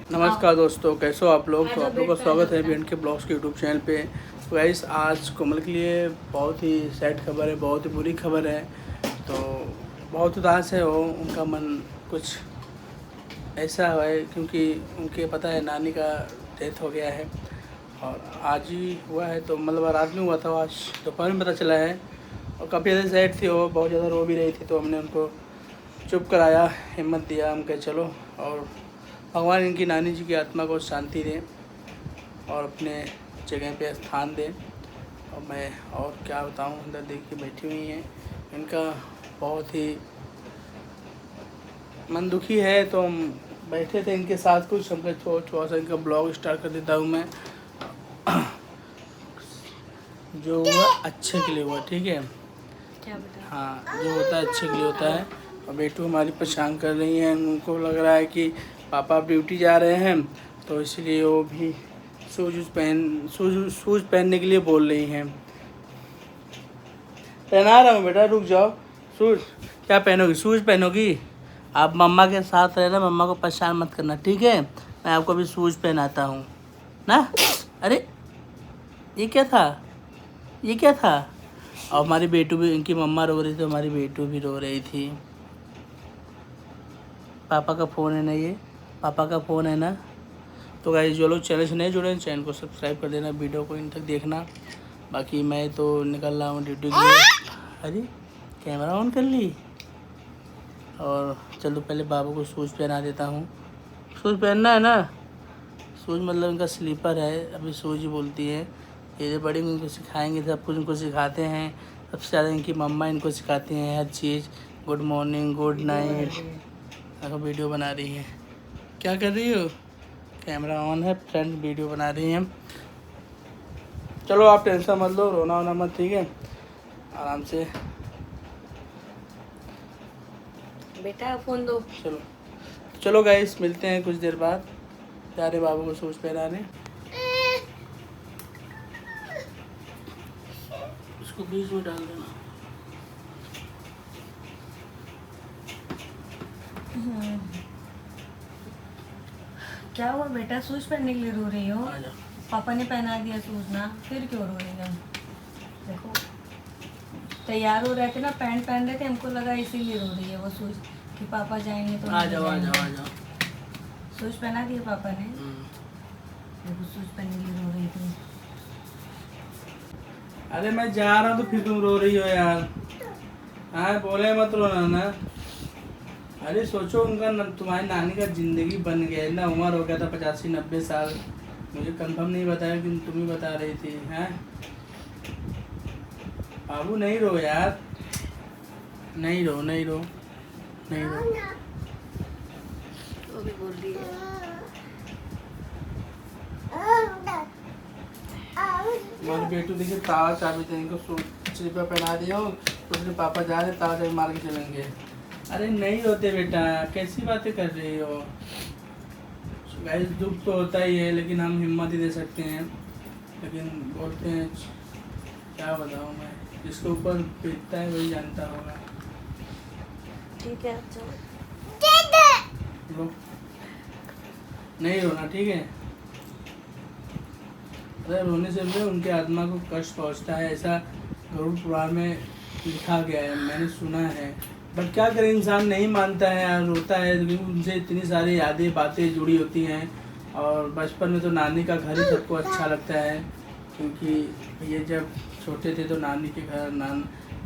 नमस्कार दोस्तों, कैसे हो आप लोग। तो आप लोग का स्वागत है बीएंड के ब्लॉग्स के यूट्यूब चैनल पे। तो गाइस, आज कोमल के लिए बहुत ही सैड खबर है, बहुत ही बुरी खबर है। तो बहुत उदास है वो, उनका मन कुछ ऐसा है क्योंकि उनके पता है नानी का डेथ हो गया है और आज ही हुआ है। तो मतलब रात में हुआ था, आज दोपहर में पता चला है। और काफ़ी ज़्यादा सैड थी वो, बहुत ज़्यादा रो भी रही थी। तो हमने उनको चुप कराया, हिम्मत दिया, हम कहे चलो और भगवान इनकी नानी जी की आत्मा को शांति दें और अपने जगह पे स्थान दें। और मैं और क्या बताऊं, अंदर देख के बैठी हुई हैं। इनका बहुत ही मन दुखी है। तो हम बैठे थे इनके साथ, कुछ हम थोड़ा सा इनका ब्लॉग स्टार्ट कर देता हूँ मैं। जो हुआ अच्छे के लिए हुआ, ठीक है। क्या बता? हाँ, जो होता है अच्छे के लिए होता है। और बेटू हमारी परेशान कर रही हैं, उनको लग रहा है कि पापा ड्यूटी जा रहे हैं, तो इसलिए वो भी शूज़ पहनने के लिए बोल रही हैं। पहना रहा हूँ बेटा, रुक जाओ। शूज़ क्या पहनोगी? शूज़ पहनोगी? आप मम्मा के साथ रहना, मम्मा को परेशान मत करना, ठीक है। मैं आपको अभी शूज़ पहनाता हूँ ना। अरे ये क्या था, ये क्या था? और हमारी बेटू भी, इनकी मम्मा रो रही थी, हमारी बेटू भी रो रही थी। पापा का फ़ोन है ना, ये पापा का फ़ोन है ना। तो गाइस, जो लोग चैनल से नहीं जुड़े हैं, चैनल को सब्सक्राइब कर देना, वीडियो को इन तक देखना। बाकी मैं तो निकल रहा हूँ ड्यूटी के लिए। अरे कैमरा ऑन कर ली। और चलो पहले बाबू को शूज़ पहना देता हूँ। शूज़ पहनना है ना। शूज़ मतलब इनका स्लीपर है, अभी शूज़ ही बोलती है। ये बड़ी इनको सिखाएंगे, सब कुछ इनको सिखाते हैं। सबसे ज़्यादा इनकी मम्मा इनको सिखाती हैं हर चीज़। Good morning, good night. देखो वीडियो बना रही है। क्या कर रही हो? कैमरा ऑन है फ्रेंड, वीडियो बना रही हैं। चलो आप टेंशन मत लो, रोना वोना मत, ठीक है, आराम से। बेटा फोन दो। चलो चलो गाइस, मिलते हैं कुछ देर बाद। प्यारे बाबू को शूज़ पहनाने। उसको बीच में डाल देना। क्या हुआ बेटा? शूज पहनने के लिए रो रही हो? आ जाओ। पापा ने पहना दिया शूज ना, फिर क्यों रो रही हो? देखो, तैयार हो रहे थे ना, पैंट पहन रहे थे, हमको लगा इसीलिए रो रही है वो शूज कि पापा जाएंगे तो आ जाओ आ जाओ आ जाओ। शूज पहना दिया पापा ने। देखो, शूज पहनने के लिए रो रही थी। अरे मैं जा रहा हूँ तो फिर तुम रो रही हो यार। हाँ, बोले मत रोना ना। अरे सोचो, उनका तुम्हारी नानी का जिंदगी बन गया है ना, उम्र हो गया था 85-90 साल। मुझे कंफर्म नहीं बताया कि तुम ही बता रही थी। हैं बाबू, नहीं रो यार, नहीं रो नहीं रो नहीं रो। वो भी बोल रही है। हमारे बेटू देखिए, ताला चाबी थे, इनको स्लीपर पहना दिया हो तो उसने पापा जा रहे, ताला चाबी मार के चलेंगे। अरे नहीं होते बेटा, कैसी बातें कर रही हो। गाइस, दुख तो होता ही है, लेकिन हम हिम्मत ही दे सकते हैं। लेकिन बोलते हैं, क्या बताऊँ मैं, जिसके ऊपर बीतता है वही जानता होगा। ठीक है, चलो। लो, नहीं रोना, ठीक है। अरे रोने से भी उनके आत्मा को कष्ट पहुंचता है, ऐसा गरुड़ पुराण में लिखा गया है, मैंने सुना है। बट क्या करें, इंसान नहीं मानता है यार, रोता है क्योंकि उनसे इतनी सारी यादें बातें जुड़ी होती हैं। और बचपन में तो नानी का घर ही सबको अच्छा लगता है, क्योंकि ये जब छोटे थे तो नानी के घर,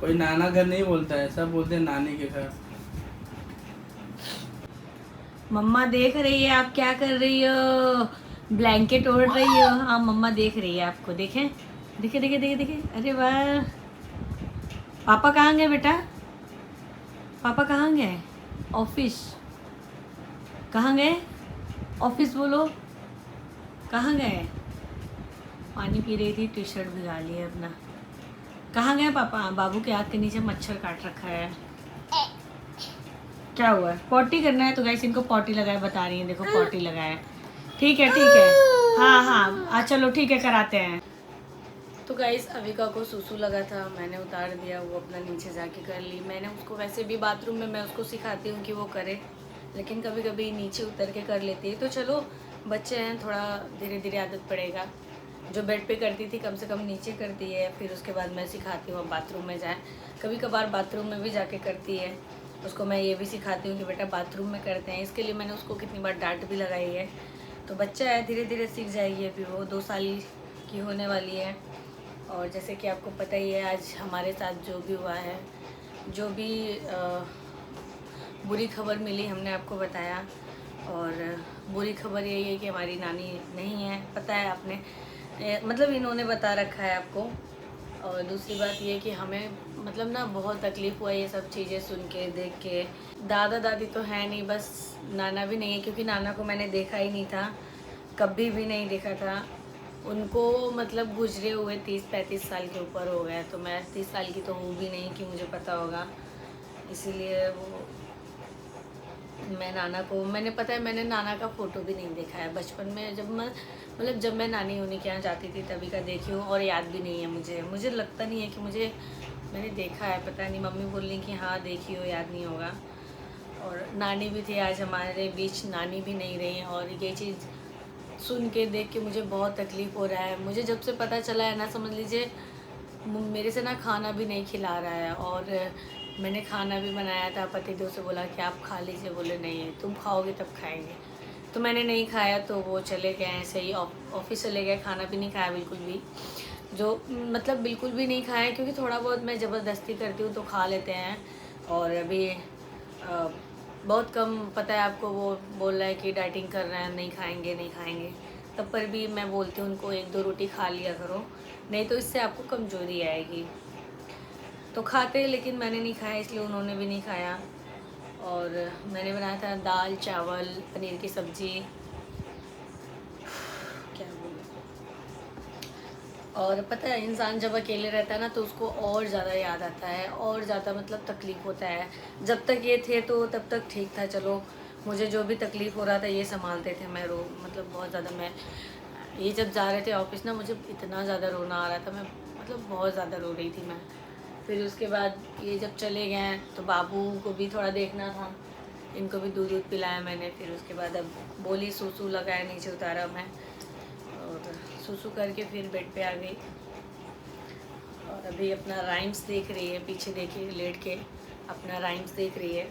कोई नाना घर नहीं बोलता है, सब बोलते हैं नानी के घर। मम्मा देख रही है आप क्या कर रही हो, ब्लैंकेट ओढ़ रही हो। हाँ, मम्मा देख रही है आपको। देखें, देखे देखे देखे देखे। अरे वाह, पापा कहाँ गए बेटा? पापा कहाँ गए? ऑफिस? कहाँ गए? ऑफिस बोलो, कहाँ गए? पानी पी रही थी, टी शर्ट भिगा ली है अपना। कहाँ गए पापा? बाबू के आँख के नीचे मच्छर काट रखा है। क्या हुआ? पॉटी करना है तो गाइस इनको पॉटी लगाए बता रही है। देखो, पॉटी लगाए। ठीक है, ठीक है। हाँ हाँ, चलो ठीक है, कराते हैं। तो गाइस, अविका को सुसु लगा था, मैंने उतार दिया, वो अपना नीचे जाके कर ली। मैंने उसको वैसे भी बाथरूम में मैं उसको सिखाती हूँ कि वो करे, लेकिन कभी कभी नीचे उतर के कर लेती है। तो चलो बच्चे हैं, थोड़ा धीरे धीरे आदत पड़ेगा। जो बेड पे करती थी कम से कम नीचे करती है, फिर उसके बाद मैं सिखाती हूँ अब बाथरूम में जाए। कभी कभार बाथरूम में भी जाके करती है। उसको मैं ये भी सिखाती हूँ कि बेटा बाथरूम में करते हैं। इसके लिए मैंने उसको कितनी बार डांट भी लगाई है। तो बच्चा है, धीरे धीरे सीख जाएगी। अभी वो 2 साल की होने वाली है। और जैसे कि आपको पता ही है, आज हमारे साथ जो भी हुआ है, जो भी बुरी खबर मिली हमने आपको बताया। और बुरी खबर यही है कि हमारी नानी नहीं है, पता है आपने, मतलब इन्होंने बता रखा है आपको। और दूसरी बात ये कि हमें मतलब ना बहुत तकलीफ़ हुआ ये सब चीज़ें सुन के, देख के। दादा दादी तो है नहीं, बस नाना भी नहीं है, क्योंकि नाना को मैंने देखा ही नहीं था, कभी भी नहीं देखा था उनको। मतलब गुजरे हुए 30-35 साल के ऊपर हो गया, तो मैं 30 साल की तो हूँ भी नहीं कि मुझे पता होगा। इसीलिए वो मैं नाना को, मैंने पता है मैंने नाना का फ़ोटो भी नहीं देखा है बचपन में। जब मैं नानी उन्हीं के यहाँ जाती थी तभी का देखी हूँ, और याद भी नहीं है मुझे लगता नहीं है कि मैंने देखा है। पता नहीं, मम्मी बोल रही कि हाँ देखी हो, याद नहीं होगा। और नानी भी थी, आज हमारे बीच नानी भी नहीं रही। और ये चीज़ सुन के, देख के मुझे बहुत तकलीफ़ हो रहा है। मुझे जब से पता चला है ना, समझ लीजिए मेरे से ना खाना भी नहीं खिला रहा है। और मैंने खाना भी बनाया था, पतिदेव से बोला कि आप खा लीजिए, बोले नहीं तुम खाओगे तब खाएंगे। तो मैंने नहीं खाया, तो वो चले गए ऐसे ही, ऑफिस चले गए। खाना भी नहीं खाया बिल्कुल भी, जो मतलब बिल्कुल भी नहीं खाया, क्योंकि थोड़ा बहुत मैं ज़बरदस्ती करती हूँ तो खा लेते हैं। और अभी बहुत कम, पता है आपको, वो बोल रहा है कि डाइटिंग कर रहे हैं, नहीं खाएंगे नहीं खाएंगे। तब पर भी मैं बोलती हूँ उनको 1-2 रोटी खा लिया करो, नहीं तो इससे आपको कमज़ोरी आएगी। तो खाते, लेकिन मैंने नहीं खाया, इसलिए उन्होंने भी नहीं खाया। और मैंने बनाया था दाल चावल पनीर की सब्ज़ी, क्या बोलूं। और पता है इंसान जब अकेले रहता है ना, तो उसको और ज़्यादा याद आता है, और ज़्यादा मतलब तकलीफ़ होता है। जब तक ये थे तो तब तक ठीक था, चलो मुझे जो भी तकलीफ़ हो रहा था ये संभालते थे। मैं मतलब बहुत ज़्यादा, मैं ये जब जा रहे थे ऑफिस ना, मुझे इतना ज़्यादा रोना आ रहा था, मैं मतलब बहुत ज़्यादा रो रही थी मैं। फिर उसके बाद ये जब चले गए तो बाबू को भी थोड़ा देखना था, इनको भी दूध पिलाया मैंने। फिर उसके बाद अब बोली सूसू लगाया, नीचे उतारा मैं, और सूसू करके फिर बेड पे आ गई। और अभी अपना राइम्स देख रही है, पीछे देखिए लेट के अपना राइम्स देख रही है।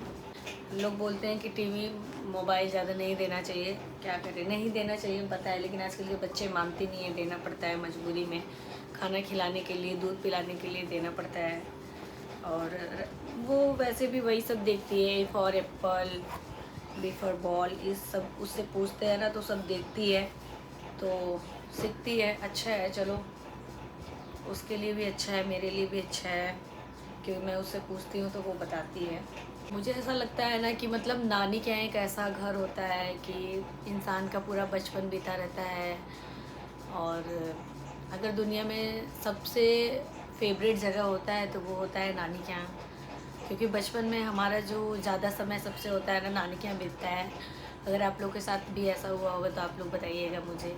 लोग बोलते हैं कि टीवी मोबाइल ज़्यादा नहीं देना चाहिए, क्या करें, नहीं देना चाहिए पता है, लेकिन आजकल के बच्चे मानते नहीं हैं, देना पड़ता है मजबूरी में। खाना खिलाने के लिए, दूध पिलाने के लिए देना पड़ता है। और वो वैसे भी वही सब देखती है, A for apple, B for ball, इस सब उससे पूछते हैं ना तो सब देखती है, तो सीखती है। अच्छा है, चलो उसके लिए भी अच्छा है, मेरे लिए भी अच्छा है, क्योंकि मैं उससे पूछती हूँ तो वो बताती है। मुझे ऐसा लगता है ना कि मतलब नानी क्या एक ऐसा घर होता है कि इंसान का पूरा बचपन बीता रहता है। और अगर दुनिया में सबसे फेवरेट जगह होता है तो वो होता है नानी के यहाँ, क्योंकि बचपन में हमारा जो ज़्यादा समय सबसे होता है ना, नानी के यहाँ बीतता है। अगर आप लोग के साथ भी ऐसा हुआ होगा तो आप लोग बताइएगा मुझे,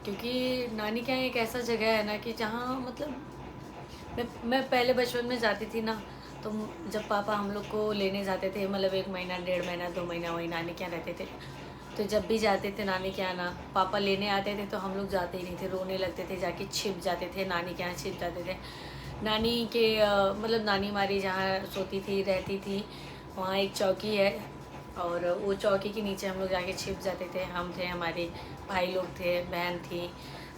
क्योंकि नानी के यहाँ एक ऐसा जगह है ना कि जहाँ मतलब मैं पहले बचपन में जाती थी ना, तो जब पापा हम लोग को लेने जाते थे, मतलब 1 महीना 1.5 महीना 2 महीना वही नानी के यहाँ रहते थे, तो जब भी जाते थे नानी के यहाँ ना, पापा लेने आते थे तो हम लोग जाते ही नहीं थे, रोने लगते थे, जाके छिप जाते थे नानी के यहाँ, छिप जाते थे। नानी के मतलब नानी हमारी जहाँ सोती थी, रहती थी, वहाँ एक चौकी है, और वो चौकी के नीचे हम लोग जाके छिप जाते थे। हम थे, हमारे भाई लोग थे, बहन थी,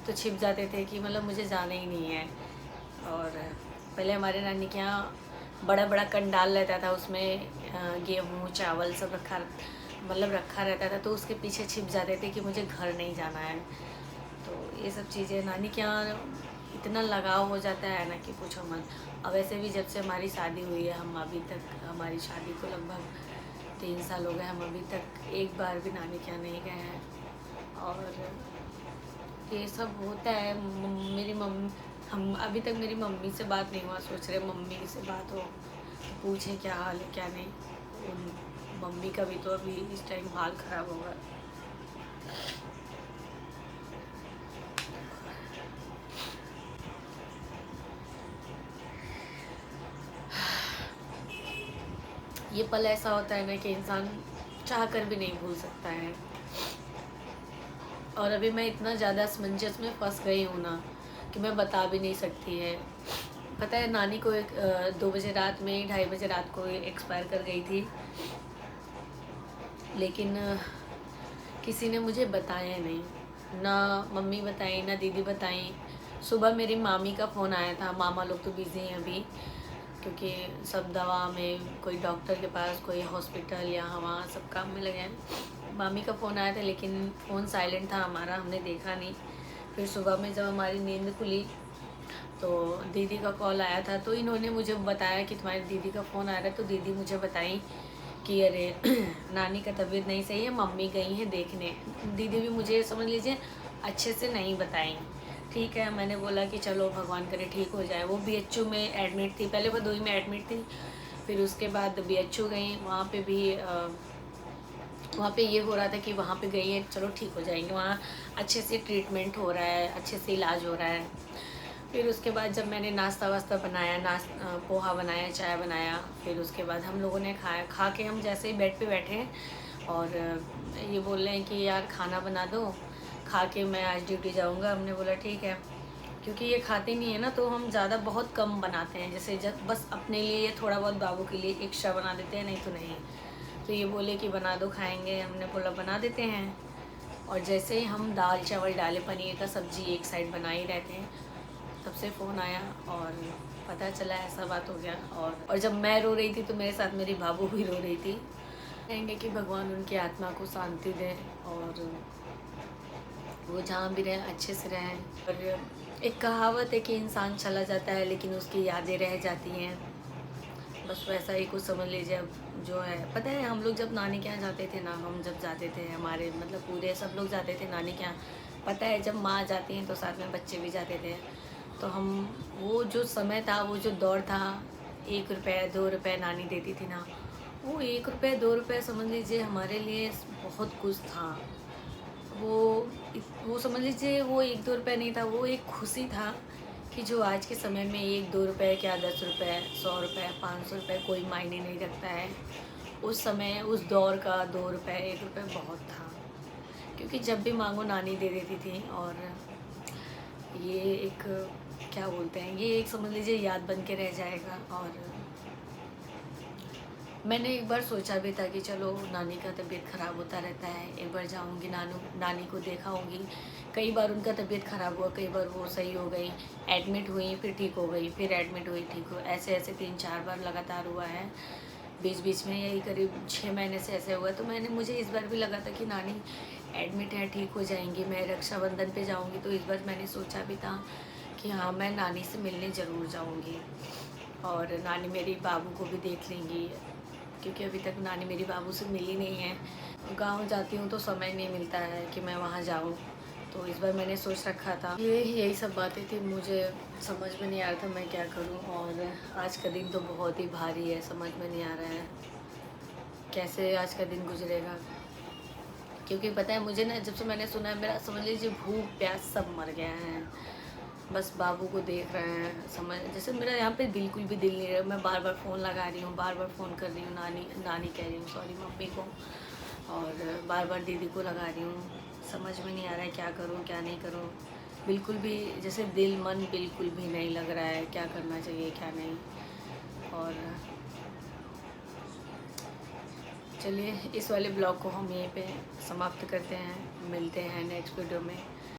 तो छिप जाते थे कि मतलब मुझे जाना ही नहीं है। और पहले हमारे नानी के यहाँ बड़ा बड़ा कंडाल रहता था, उसमें गेहूँ चावल सब रखा रहता था, तो उसके पीछे छिप जाते थे कि मुझे घर नहीं जाना है। तो ये सब चीज़ें नानी के यहाँ इतना लगाव हो जाता है ना कि पूछो मत। अब वैसे भी जब से हमारी शादी हुई है, हम अभी तक, हमारी शादी को लगभग 3 साल हो गए, हम अभी तक एक बार भी नानी के यहाँ नहीं गए हैं। और ये सब होता है। मेरी मम्मी, हम अभी तक मेरी मम्मी से बात नहीं हुआ, सोच रहे मम्मी से बात हो, पूछें क्या हाल है क्या नहीं। मम्मी का भी तो अभी इस टाइम हाल ख़राब होगा। ये पल ऐसा होता है ना कि इंसान चाह कर भी नहीं भूल सकता है। और अभी मैं इतना ज़्यादा असमंजस में फंस गई हूँ ना कि मैं बता भी नहीं सकती है। पता है नानी को 2 बजे रात में, 2:30 बजे रात को एक्सपायर कर गई थी, लेकिन किसी ने मुझे बताया नहीं, ना मम्मी बताई ना दीदी बताई। सुबह मेरी मामी का फ़ोन आया था, मामा लोग तो बिज़ी हैं अभी क्योंकि सब दवा में, कोई डॉक्टर के पास, कोई हॉस्पिटल या वहाँ सब काम में लगे हैं। मामी का फ़ोन आया था लेकिन फ़ोन साइलेंट था हमारा, हमने देखा नहीं। फिर सुबह में जब हमारी नींद खुली तो दीदी का कॉल आया था, तो इन्होंने मुझे बताया कि तुम्हारी दीदी का फ़ोन आ रहा है। तो दीदी मुझे बताई कि अरे नानी का तबीयत नहीं सही है, मम्मी गई हैं देखने। दीदी भी मुझे समझ लीजिए अच्छे से नहीं बताई। ठीक है, मैंने बोला कि चलो भगवान करे ठीक हो जाए। वो BHU में एडमिट थी, पहले भदोही में एडमिट थी, फिर उसके बाद BHU गई। वहाँ पे भी वहाँ पे ये हो रहा था कि वहाँ पे गई है, चलो ठीक हो जाएंगे, वहाँ अच्छे से ट्रीटमेंट हो रहा है, अच्छे से इलाज हो रहा है। फिर उसके बाद जब मैंने नाश्ता वास्ता बनाया, पोहा बनाया, चाय बनाया, फिर उसके बाद हम लोगों ने खाया। खा के हम जैसे ही बेड पे बैठे और ये बोल रहे हैं कि यार खाना बना दो, खा के मैं आज ड्यूटी जाऊंगा। हमने बोला ठीक है, क्योंकि ये खाते नहीं है ना, तो हम ज़्यादा बहुत कम बनाते हैं। जैसे जब बस अपने लिए थोड़ा बहुत बाबू के लिए एक्स्ट्रा बना देते हैं, नहीं तो नहीं। तो ये बोले कि बना दो खाएंगे, हमने बोला बना देते हैं। और जैसे ही हम दाल चावल डाले, पनीर का सब्जी एक साइड बना ही रहते हैं, तब से फ़ोन आया और पता चला ऐसा बात हो गया। और जब मैं रो रही थी तो मेरे साथ मेरी बाबू भी रो रही थी। कहेंगे कि भगवान उनकी आत्मा को शांति दें और वो जहाँ भी रहें अच्छे से रहें। और एक कहावत है कि इंसान चला जाता है लेकिन उसकी यादें रह जाती हैं, बस वैसा ही कुछ समझ लीजिए। अब जो है, पता है हम लोग जब नानी के यहाँ जाते थे ना, हम जब जाते थे, हमारे मतलब पूरे सब लोग जाते थे नानी के यहाँ। पता है जब माँ जाती हैं तो साथ में बच्चे भी जाते थे। तो हम, वो जो समय था, वो जो दौर था, 1 रुपये 2 रुपये नानी देती थी ना, वो 1 रुपये 2 रुपये समझ लीजिए हमारे लिए बहुत कुछ था। वो समझ लीजिए वो 1-2 रुपये नहीं था, वो एक खुशी था कि जो आज के समय में 1-2 रुपये क्या 10 रुपये 100 रुपये 500 रुपये कोई मायने नहीं रखता है। उस समय उस दौर का 2 रुपये 1 रुपये बहुत था, क्योंकि जब भी मांगो नानी दे देती थी। और ये एक, क्या बोलते हैं, ये एक समझ लीजिए याद बन के रह जाएगा। और मैंने एक बार सोचा भी था कि चलो नानी का तबीयत ख़राब होता रहता है, एक बार जाऊंगी नानी को देखाऊंगी। कई बार उनका तबीयत ख़राब हुआ, कई बार वो सही हो गई, एडमिट हुई फिर ठीक हो गई, फिर एडमिट हुई ठीक हो, ऐसे ऐसे 3-4 बार लगातार हुआ है। बीच बीच में यही करीब 6 महीने से ऐसे हुआ। तो मुझे इस बार भी लगा था कि नानी एडमिट है, ठीक हो जाएंगी, मैं रक्षाबंधन पे जाऊंगी। तो इस बार मैंने सोचा भी था कि हाँ मैं नानी से मिलने ज़रूर जाऊंगी और नानी मेरी बाबू को भी देख लेंगी, क्योंकि अभी तक नानी मेरी बाबू से मिली नहीं है। गांव जाती हूँ तो समय नहीं मिलता है कि मैं वहाँ जाऊँ। तो इस बार मैंने सोच रखा था। यही सब बातें थी, मुझे समझ में नहीं आ रहा था मैं क्या करूँ। और आज का दिन तो बहुत ही भारी है, समझ में नहीं आ रहा है कैसे आज का दिन गुजरेगा। क्योंकि पता है मुझे ना, जब से मैंने सुना है, मेरा समझ लीजिए भूख प्यास सब मर गया है। बस बाबू को देख रहे हैं, समझ जैसे मेरा यहाँ पे बिल्कुल भी दिल नहीं रहा। मैं बार बार फ़ोन लगा रही हूँ, बार बार फ़ोन कर रही हूँ, नानी कह रही हूँ, सॉरी मम्मी को, और बार बार दीदी को लगा रही हूँ। समझ में नहीं आ रहा है क्या करूँ क्या नहीं करूँ। बिल्कुल भी जैसे दिल मन बिल्कुल भी नहीं लग रहा है, क्या करना चाहिए क्या नहीं। और चलिए इस वाले ब्लॉग को हम यहीं पे समाप्त करते हैं, मिलते हैं नेक्स्ट वीडियो में।